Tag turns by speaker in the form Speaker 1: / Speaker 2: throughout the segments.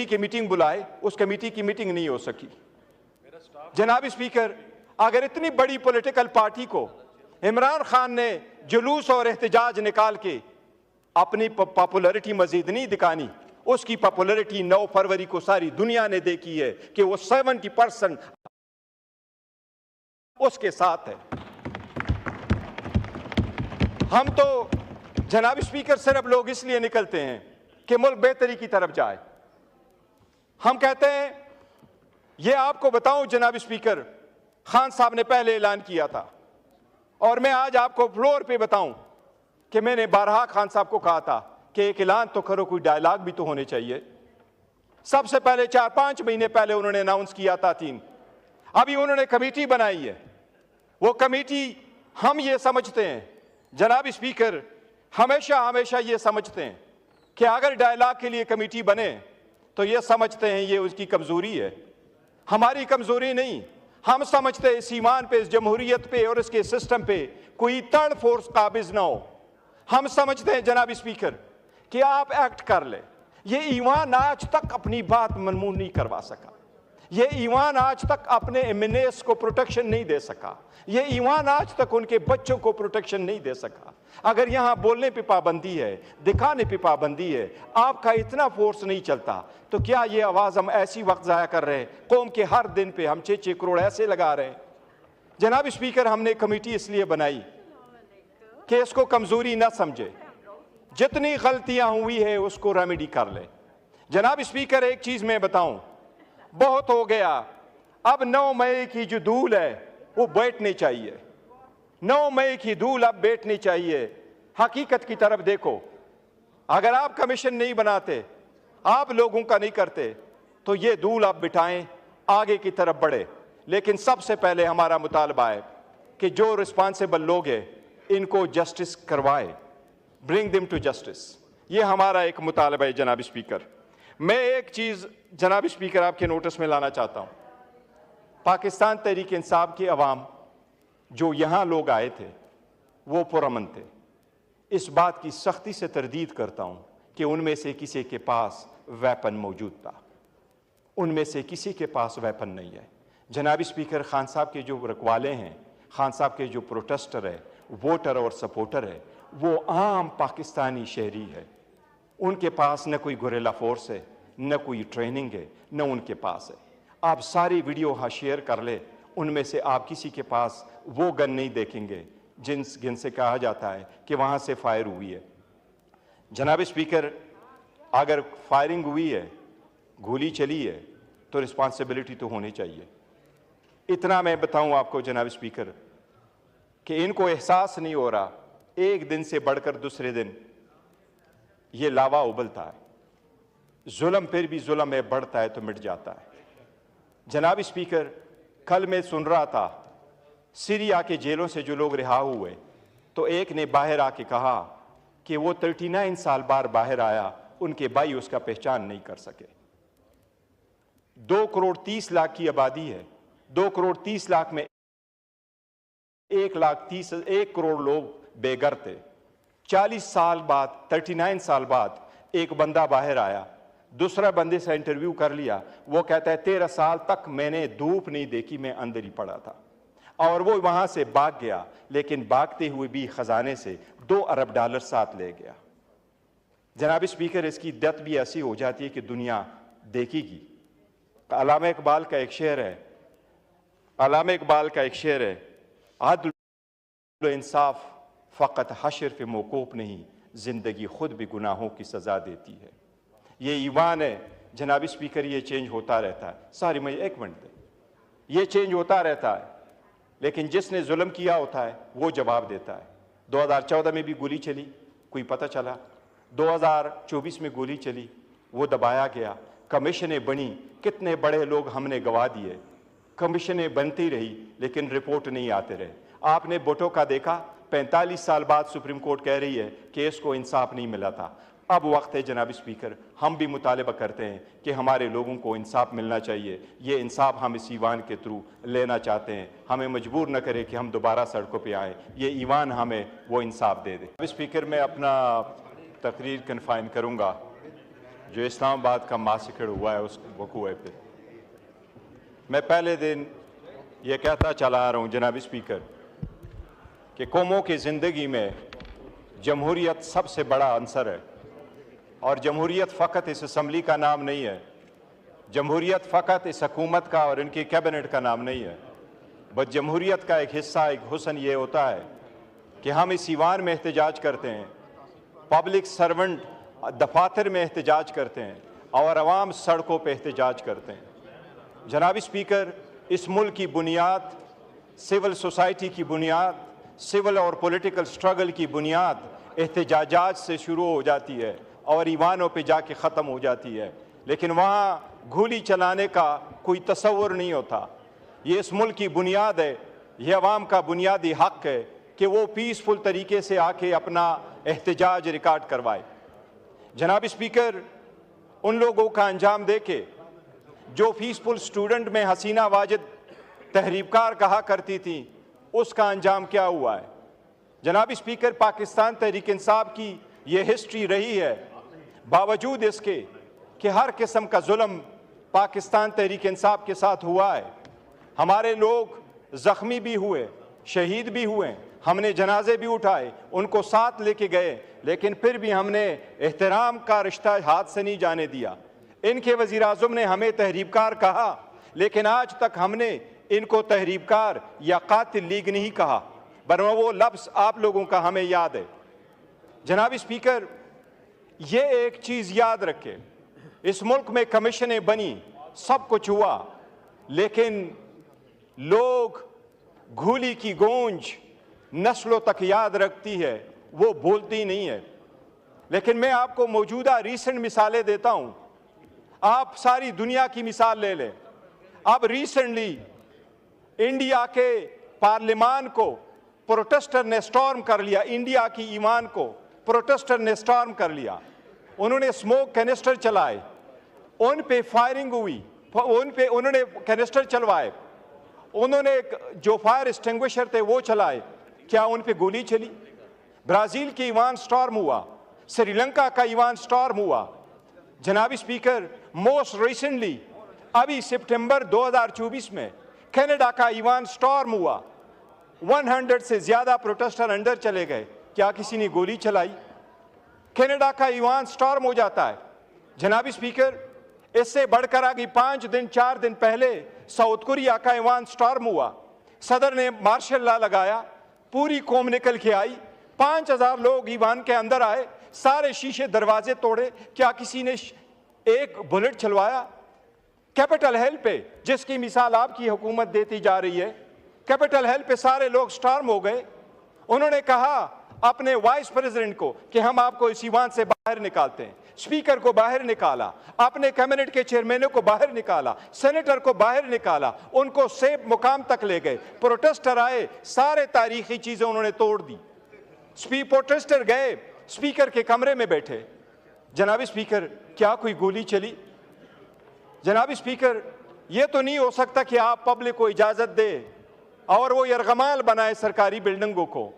Speaker 1: की मीटिंग बुलाए, उस कमेटी की मीटिंग नहीं हो सकी। जनाब स्पीकर, अगर इतनी बड़ी पॉलिटिकल पार्टी को इमरान खान ने जुलूस और एहतजाज निकाल के अपनी पॉपुलैरिटी मजीद नहीं दिखानी, उसकी पॉपुलैरिटी 9 फरवरी को सारी दुनिया ने देखी है कि वो 70% उसके साथ है। हम तो जनाब स्पीकर सिर्फ लोग इसलिए निकलते हैं कि मुल्क बेहतरी की तरफ जाए। हम कहते हैं, ये आपको बताऊं जनाब स्पीकर, खान साहब ने पहले ऐलान किया था और मैं आज आपको फ्लोर पे बताऊं कि मैंने बारहा खान साहब को कहा था कि एक ऐलान तो करो, कोई डायलॉग भी तो होने चाहिए। सबसे पहले 4-5 महीने पहले उन्होंने अनाउंस किया था 3, अभी उन्होंने कमेटी बनाई है। वो कमेटी, हम ये समझते हैं जनाब स्पीकर, हमेशा ये समझते हैं कि अगर डायलॉग के लिए कमेटी बने तो ये समझते हैं ये उसकी कमजोरी है, हमारी कमजोरी नहीं। हम समझते हैं इस ईमान पे, इस जमहूरियत पे और इसके सिस्टम पे कोई थर्ड फोर्स काबिज ना हो। हम समझते हैं जनाब स्पीकर कि आप एक्ट कर ले। ये ईमान आज तक अपनी बात मनमून नहीं करवा सका, ये ईमान आज तक अपने एमिनेस को प्रोटेक्शन नहीं दे सका, ये ईमान आज तक उनके बच्चों को प्रोटेक्शन नहीं दे सका। अगर यहां बोलने पे पाबंदी है, दिखाने पे पाबंदी है, आपका इतना फोर्स नहीं चलता, तो क्या ये आवाज हम ऐसी वक्त जाया कर रहे हैं? कौम के हर दिन पे हम 6-6 करोड़ ऐसे लगा रहे हैं। जनाब स्पीकर, हमने कमेटी इसलिए बनाई कि इसको कमजोरी ना समझे, जितनी गलतियां हुई है उसको रेमेडी कर ले। जनाब स्पीकर, एक चीज मैं बताऊं, बहुत हो गया, अब 9 मई की जो धूल है वो बैठनी चाहिए। 9 मई की धूल अब बैठनी चाहिए। हकीकत की तरफ देखो, अगर आप कमीशन नहीं बनाते, आप लोगों का नहीं करते, तो ये धूल आप बिठाएं, आगे की तरफ बढ़े। लेकिन सबसे पहले हमारा मुतालबा है कि जो रिस्पॉन्सिबल लोग हैं इनको जस्टिस करवाए, ब्रिंग देम टू जस्टिस। ये हमारा एक मुतालबा है जनाब स्पीकर। मैं एक चीज जनाब स्पीकर आपके नोटिस में लाना चाहता हूं। पाकिस्तान तहरीक इंसाफ की अवाम जो यहां लोग आए थे वो पुरअमन थे। इस बात की सख्ती से तरदीद करता हूं कि उनमें से किसी के पास वेपन मौजूद था, उनमें से किसी के पास वेपन नहीं है। जनाब स्पीकर, खान साहब के जो रखवाले हैं, खान साहब के जो प्रोटेस्टर है, वोटर और सपोर्टर है, वो आम पाकिस्तानी शहरी है। उनके पास न कोई गुरिल्ला फोर्स है, न कोई ट्रेनिंग है, न उनके पास है। आप सारी वीडियो हाँ शेयर कर ले, उनमें से आप किसी के पास वो गन नहीं देखेंगे जिनसे कहा जाता है कि वहाँ से फायर हुई है। जनाब स्पीकर, अगर फायरिंग हुई है, गोली चली है, तो रिस्पॉन्सिबिलिटी तो होनी चाहिए। इतना मैं बताऊं आपको जनाब स्पीकर कि इनको एहसास नहीं हो रहा, एक दिन से बढ़कर दूसरे दिन ये लावा उबलता है। जुल्म फिर भी जुल्म में बढ़ता है तो मिट जाता है। जनाब स्पीकर, कल मैं सुन रहा था सीरिया के जेलों से जो लोग रिहा हुए, तो एक ने बाहर आके कहा कि वो 39 साल बाद बाहर आया, उनके भाई उसका पहचान नहीं कर सके। 2 करोड़ 30 लाख की आबादी है, 2 करोड़ 30 लाख में 1 करोड़ लोग बेघर थे। 40 साल बाद, 39 साल बाद एक बंदा बाहर आया, दूसरा बंदे से इंटरव्यू कर लिया, वो कहता है 13 साल तक मैंने धूप नहीं देखी, मैं अंदर ही पड़ा था। और वो वहां से भाग गया, लेकिन भागते हुए भी खजाने से $2 अरब साथ ले गया। जनाब स्पीकर, इसकी दत भी ऐसी हो जाती है कि दुनिया देखेगी। अल्लामा इकबाल का एक शेर है, आदल इंसाफ फ़कत हशर पे मौकूफ नहीं, जिंदगी खुद भी गुनाहों की सजा देती है। ये ईमान है जनाब स्पीकर, ये चेंज होता रहता है। सारी मैं एक मिनट दे, ये चेंज होता रहता है, लेकिन जिसने जुल्म किया होता है वो जवाब देता है। 2014 में भी गोली चली, कोई पता चला, 2024 में गोली चली, वो दबाया गया। कमीशनें बनी, कितने बड़े लोग हमने गवा दिए। कमीशनें बनती रही लेकिन रिपोर्ट नहीं आते रहे। आपने भुट्टो का देखा, 45 साल बाद सुप्रीम कोर्ट कह रही है कि इसको इंसाफ नहीं मिला था। अब वक्त है जनाब स्पीकर, हम भी मुतालबा करते हैं कि हमारे लोगों को इंसाफ मिलना चाहिए। ये इंसाफ हम इस ईवान के थ्रू लेना चाहते हैं। हमें मजबूर न करे कि हम दोबारा सड़कों पे आएँ, ये ईवान हमें वो इंसाफ दे दे। स्पीकर, मैं अपना तकरीर कन्फाइन करूँगा। जो इस्लामाबाद का मासिकड़ हुआ है उस वकूए पे मैं पहले दिन ये कहता चला आ रहा हूँ जनाब स्पीकर कि कौमों की ज़िंदगी में जमहूरियत सबसे बड़ा अंसर है और जमहूरियत फ़कत इस असम्बली का नाम नहीं है, जमहूरियत फ़कत इस हुकूमत का और इनकी कैबिनेट का नाम नहीं है, बस जमहूरियत का एक हिस्सा, एक हुस्न ये होता है कि हम इस ईवान में एहतजाज करते हैं, पब्लिक सर्वेंट दफातर में एहतजाज करते हैं और अवाम सड़कों पर एहतजाज करते हैं। जनाब स्पीकर, इस मुल्क की बुनियाद, सिविल सोसाइटी की बुनियाद, सिविल और पॉलिटिकल स्ट्रगल की बुनियाद एहतजाजात से शुरू हो जाती है और ईवानों पे जाके ख़त्म हो जाती है, लेकिन वहाँ गोली चलाने का कोई तसव्वुर नहीं होता। ये इस मुल्क की बुनियाद है, ये अवाम का बुनियादी हक है कि वो पीसफुल तरीके से आके अपना एहतजाज रिकॉर्ड करवाए। जनाब स्पीकर, उन लोगों का अंजाम देके जो पीसफुल स्टूडेंट में हसीना वाजिद तहरीबकार कहा करती थी, उसका अंजाम क्या हुआ है? जनाब स्पीकर, पाकिस्तान तहरीक इंसाफ की ये हिस्ट्री रही है, बावजूद इसके कि हर किस्म का जुल्म पाकिस्तान तहरीक इंसाफ के साथ हुआ है। हमारे लोग ज़ख्मी भी हुए, शहीद भी हुए, हमने जनाजे भी उठाए, उनको साथ लेके गए, लेकिन फिर भी हमने एहतराम का रिश्ता हाथ से नहीं जाने दिया। इनके वज़ीर आज़म ने हमें तहरीबकार कहा, लेकिन आज तक हमने इनको तहरीबकार या कातिल लीग नहीं कहा, वरना वो लफ्ज़ आप लोगों का हमें याद है। जनाब स्पीकर, ये एक चीज़ याद रखें, इस मुल्क में कमीशनें बनी, सब कुछ हुआ, लेकिन लोग घूली की गूंज नस्लों तक याद रखती है, वो बोलती नहीं है। लेकिन मैं आपको मौजूदा रीसेंट मिसालें देता हूँ, आप सारी दुनिया की मिसाल ले लें। अब रिसेंटली इंडिया के पार्लियामान को प्रोटेस्टर ने स्टॉर्म कर लिया, इंडिया की ईमान को प्रोटेस्टर ने स्टॉर्म कर लिया, उन्होंने स्मोक कैनिस्टर चलाए, उन पे फायरिंग हुई, उन्होंने कैनिस्टर चलवाए, उन्होंने जो फायर एक्सटिंग्विशर थे वो चलाए, क्या उन पे गोली चली? ब्राज़ील की ईवान स्टॉर्म हुआ, श्रीलंका का ईवान स्टॉर्म हुआ। जनाब स्पीकर, मोस्ट रिसेंटली अभी सितंबर 2024 में कनाडा का ईवान स्टॉर्म हुआ, 100 से ज़्यादा प्रोटेस्टर अंदर चले गए, क्या किसी ने गोली चलाई? कनाडा का ईवान स्टॉर्म हो जाता है। जनाब स्पीकर, इससे बढ़कर आगे 4 दिन पहले साउथ कोरिया का ईवान स्टॉर्म हुआ, सदर ने मार्शल लॉ लगाया, पूरी कौम निकल के आई, 5000 लोग ईवान के अंदर आए, सारे शीशे दरवाजे तोड़े, क्या किसी ने एक बुलेट चलवाया? कैपिटल हिल पे, जिसकी मिसाल आपकी हुकूमत देती जा रही है, कैपिटल हिल पे सारे लोग स्टॉर्म हो गए। उन्होंने कहा अपने वाइस प्रेसिडेंट को कि हम आपको इस ईवान से बाहर निकालते हैं, स्पीकर को बाहर निकाला, अपने कैबिनेट के चेयरमैनों को बाहर निकाला, सेनेटर को बाहर निकाला, उनको सेफ मुकाम तक ले गए। प्रोटेस्टर आए, सारे तारीखी चीजें उन्होंने तोड़ दी। प्रोटेस्टर गए, स्पीकर के कमरे में बैठे। जनाब स्पीकर, क्या कोई गोली चली? जनाब स्पीकर, यह तो नहीं हो सकता कि आप पब्लिक को इजाजत दे और वो यरगमाल बनाए सरकारी बिल्डिंगों को,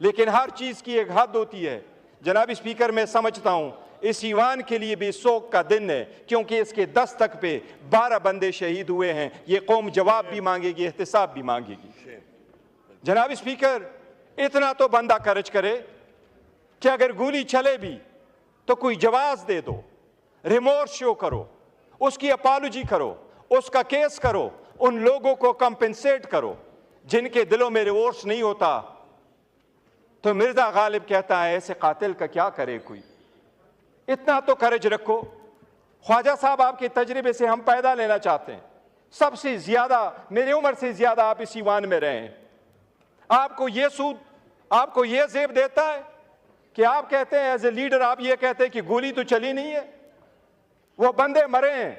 Speaker 1: लेकिन हर चीज की एक हद होती है। जनाब स्पीकर, मैं समझता हूं इस ईवान के लिए भी शोक का दिन है, क्योंकि इसके दस्तक पे 12 बंदे शहीद हुए हैं। ये कौम जवाब भी मांगेगी, एहतिसाब भी मांगेगी। जनाब स्पीकर, इतना तो बंदा खर्च करे कि अगर गोली चले भी तो कोई जवाब दे दो, रिमोर्स शो करो, उसकी अपॉलॉजी करो, उसका केस करो, उन लोगों को कंपेंसेट करो जिनके दिलों में रिमोर्स नहीं होता। तो मिर्जा गालिब कहता है ऐसे कातिल का क्या करे कोई। इतना तो करेज रखो। ख्वाजा साहब, आपके तजर्बे से हम पैदा लेना चाहते हैं, सबसे ज्यादा मेरी उम्र से ज्यादा आप इस ईवान में रहे हैं, आपको ये सूद, आपको ये जेब देता है कि आप कहते हैं एज ए लीडर, आप ये कहते हैं कि गोली तो चली नहीं है, वो बंदे मरे हैं,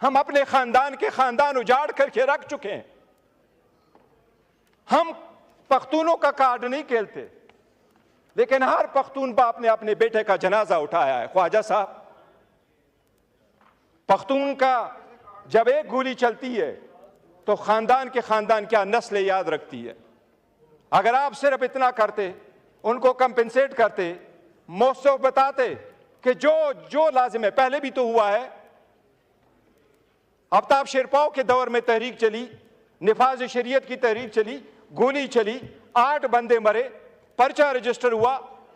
Speaker 1: हम अपने खानदान के खानदान उजाड़ करके रख चुके हैं। हम पख्तूनों का कार्ड नहीं खेलते, लेकिन हर पख्तून बाप ने अपने बेटे का जनाजा उठाया है। ख्वाजा साहब, पख्तून का जब एक गोली चलती है तो खानदान के खानदान क्या नस्ल याद रखती है। अगर आप सिर्फ इतना करते, उनको कंपेंसेट करते, मौसम बताते कि जो लाजिम है, पहले भी तो हुआ है। आफ्ताब शेरपाव के दौर में तहरीक चली, निफाज शरीयत की तहरीक चली, गोली चली, 8 बंदे मरे, पर्चा रजिस्टर हुआ,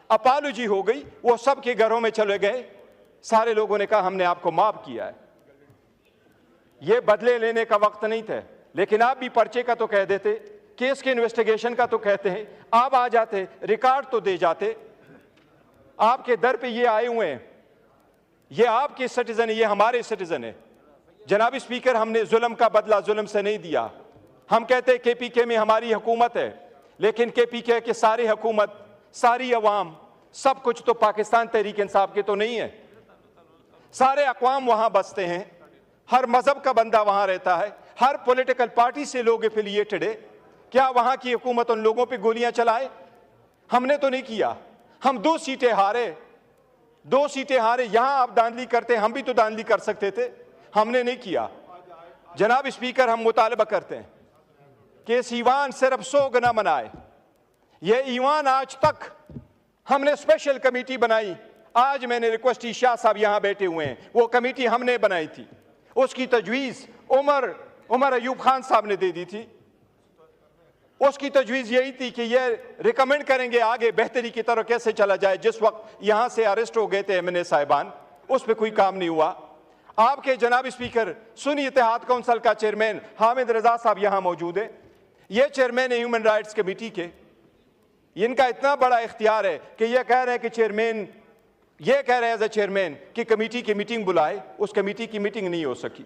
Speaker 1: अपॉलॉजी हो गई, वो सबके घरों में चले गए। सारे लोगों ने कहा हमने आपको माफ किया है। ये बदले लेने का वक्त नहीं था, लेकिन आप भी पर्चे का तो कह देते, केस के इन्वेस्टिगेशन का तो कहते हैं, आप आ जाते, रिकॉर्ड तो दे जाते। आपके दर पे ये आए हुए हैं, ये आपके सिटीजन है, ये हमारे सिटीजन है। जनाब स्पीकर, हमने जुल्म का बदला जुल्म से नहीं दिया। हम कहते हैं केपीके में हमारी हुकूमत है, लेकिन केपीके के सारी हुकूमत, सारी अवाम, सब कुछ तो पाकिस्तान तहरीक इंसाफ के तो नहीं है। सारे अक़वाम वहां बसते हैं, हर मजहब का बंदा वहां रहता है, हर पॉलिटिकल पार्टी से लोग एफिलिएटेड है। क्या वहां की हुकूमत उन लोगों पे गोलियां चलाए? हमने तो नहीं किया। हम 2 सीटें हारे, 2 सीटें हारे। यहां आप दांधली करते, हम भी तो दांधली कर सकते थे, हमने नहीं किया। जनाब स्पीकर, हम मुतालबा करते हैं कि इस ईवान सिर्फ 100 गुना मनाए। ये ईवान आज तक हमने स्पेशल कमेटी बनाई। आज मैंने रिक्वेस्ट की, शाह साहब यहां बैठे हुए हैं, वो कमेटी हमने बनाई थी, उसकी तजवीज़ उमर अयूब खान साहब ने दे दी थी। उसकी तजवीज़ यही थी कि ये रिकमेंड करेंगे आगे बेहतरी की तरफ कैसे चला जाए। जिस वक्त यहां से अरेस्ट हो गए थे एमएनए साहिबान, उस पर कोई काम नहीं हुआ। आपके जनाब स्पीकर, सुन्नी इत्तेहाद काउंसिल का चेयरमैन हामिद रजा साहब यहां मौजूद है। ये चेयरमैन है ह्यूमन राइट्स कमेटी के। इनका इतना बड़ा इख्तियार है कि ये कह रहे हैं कि चेयरमैन, ये कह रहे हैं एज ए चेयरमैन कि कमेटी की मीटिंग बुलाए। उस कमेटी की मीटिंग नहीं हो सकी।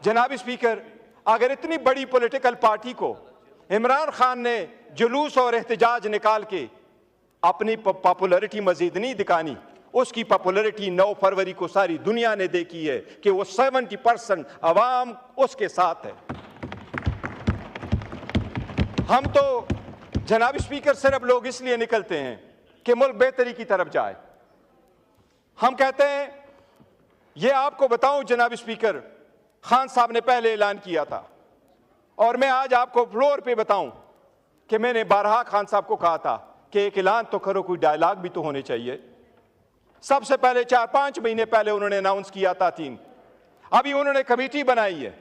Speaker 1: जनाब स्पीकर, अगर इतनी बड़ी पॉलिटिकल पार्टी को इमरान खान ने जुलूस और एहतजाज निकाल के अपनी पॉपुलैरिटी मजीद नहीं दिखानी, उसकी पॉपुलैरिटी 9 फरवरी को सारी दुनिया ने देखी है कि वो 70% अवाम उसके साथ है। हम तो जनाब स्पीकर सिर्फ लोग इसलिए निकलते हैं कि मुल्क बेहतरी की तरफ जाए। हम कहते हैं, ये आपको बताऊं जनाब स्पीकर, खान साहब ने पहले ऐलान किया था, और मैं आज आपको फ्लोर पे बताऊं कि मैंने बारहा खान साहब को कहा था कि एक ऐलान तो करो, कोई डायलॉग भी तो होने चाहिए। सबसे पहले 4-5 महीने पहले उन्होंने अनाउंस किया था 3, अभी उन्होंने कमेटी बनाई है।